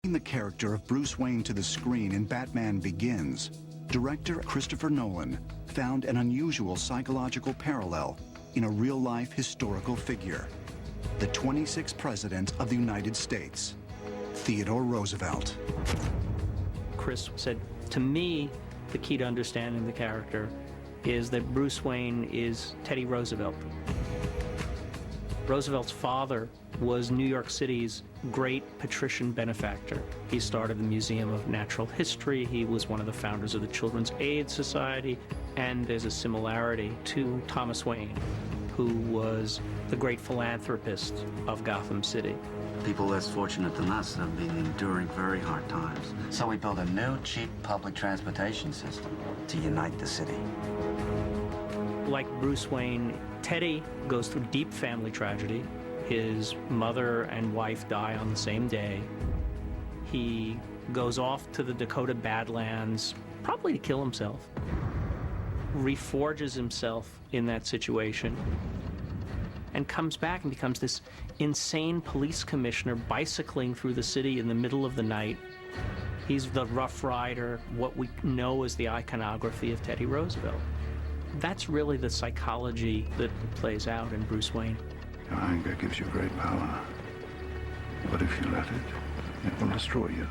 Bringing the character of Bruce Wayne to the screen in Batman Begins, director Christopher Nolan found an unusual psychological parallel in a real-life historical figure, the 26th President of the United States, Theodore Roosevelt. Chris said, to me, the key to understanding the character is that Bruce Wayne is Teddy Roosevelt. Roosevelt's father was New York City's great patrician benefactor. He started the Museum of Natural History. He was one of the founders of the Children's Aid Society. And there's a similarity to Thomas Wayne, who was the great philanthropist of Gotham City. People less fortunate than us have been enduring very hard times. So we built a new, cheap public transportation system to unite the city. Like Bruce Wayne, Teddy goes through deep family tragedy. His mother and wife die on the same day. He goes off to the Dakota Badlands, probably to kill himself. Reforges himself in that situation and comes back and becomes this insane police commissioner bicycling through the city in the middle of the night. He's the Rough Rider, what we know as the iconography of Teddy Roosevelt. That's really the psychology that plays out in Bruce Wayne. Your anger gives you great power, but if you let it, it will destroy you.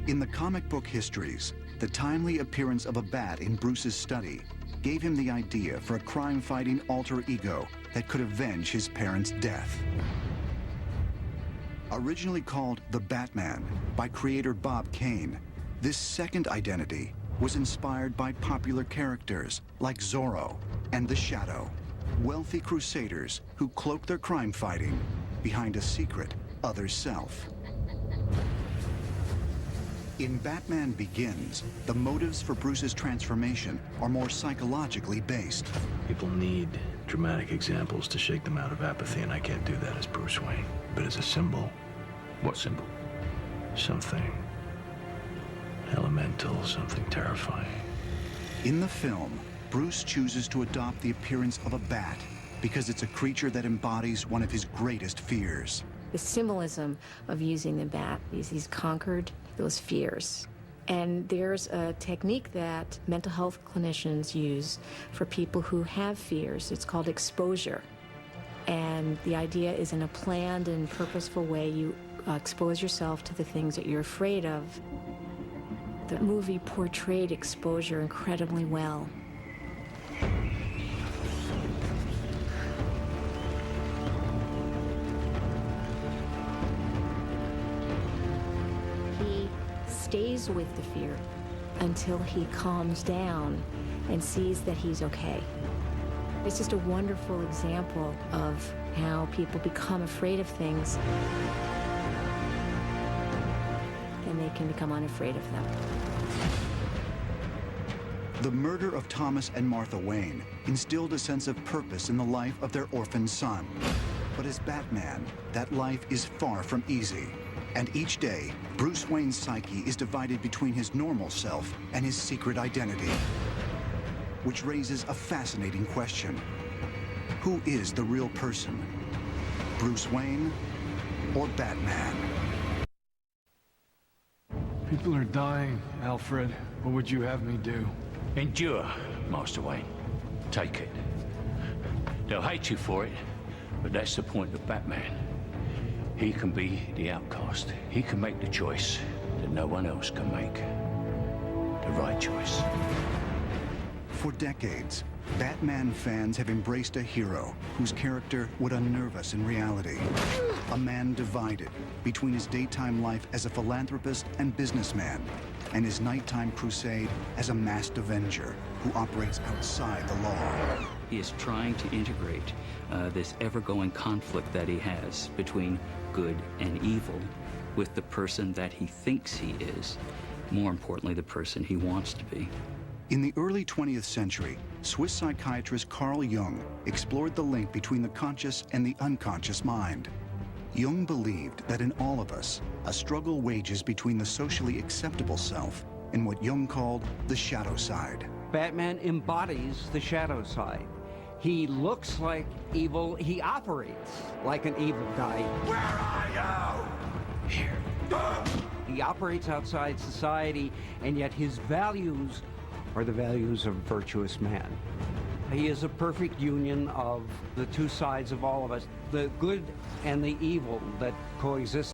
In the comic book histories, the timely appearance of a bat in Bruce's study gave him the idea for a crime-fighting alter ego that could avenge his parents' death. Originally called the Batman by creator Bob Kane, this second identity was inspired by popular characters like Zorro and the Shadow, wealthy crusaders who cloak their crime fighting behind a secret other self. In Batman Begins, the motives for Bruce's transformation are more psychologically based. People need dramatic examples to shake them out of apathy, and I can't do that as Bruce Wayne. But as a symbol. What symbol? Something elemental, something terrifying. In the film, Bruce chooses to adopt the appearance of a bat because it's a creature that embodies one of his greatest fears. The symbolism of using the bat is he's conquered those fears. And there's a technique that mental health clinicians use for people who have fears. It's called exposure. And the idea is in a planned and purposeful way, you expose yourself to the things that you're afraid of. The movie portrayed exposure incredibly well. He stays with the fear until he calms down and sees that he's okay. It's just a wonderful example of how people become afraid of things and they can become unafraid of them. The murder of Thomas and Martha Wayne instilled a sense of purpose in the life of their orphan son. But as Batman, that life is far from easy. And each day, Bruce Wayne's psyche is divided between his normal self and his secret identity, which raises a fascinating question. Who is the real person? Bruce Wayne or Batman? People are dying, Alfred. What would you have me do? Endure, Master Wayne. Take it. They'll hate you for it, but that's the point of Batman. He can be the outcast. He can make the choice that no one else can make. The right choice. For decades, Batman fans have embraced a hero whose character would unnerve us in reality. A man divided between his daytime life as a philanthropist and businessman and his nighttime crusade as a masked avenger who operates outside the law. He is trying to integrate this ever-going conflict that he has between good and evil with the person that he thinks he is, more importantly, the person he wants to be. In the early 20th century, Swiss psychiatrist Carl Jung explored the link between the conscious and the unconscious mind. Jung believed that in all of us, a struggle wages between the socially acceptable self and what Jung called the shadow side. Batman embodies the shadow side. He looks like evil. He operates like an evil guy. Where are you? Here. He operates outside society, and yet his values are the values of a virtuous man. He is a perfect union of the two sides of all of us, the good and the evil that coexist.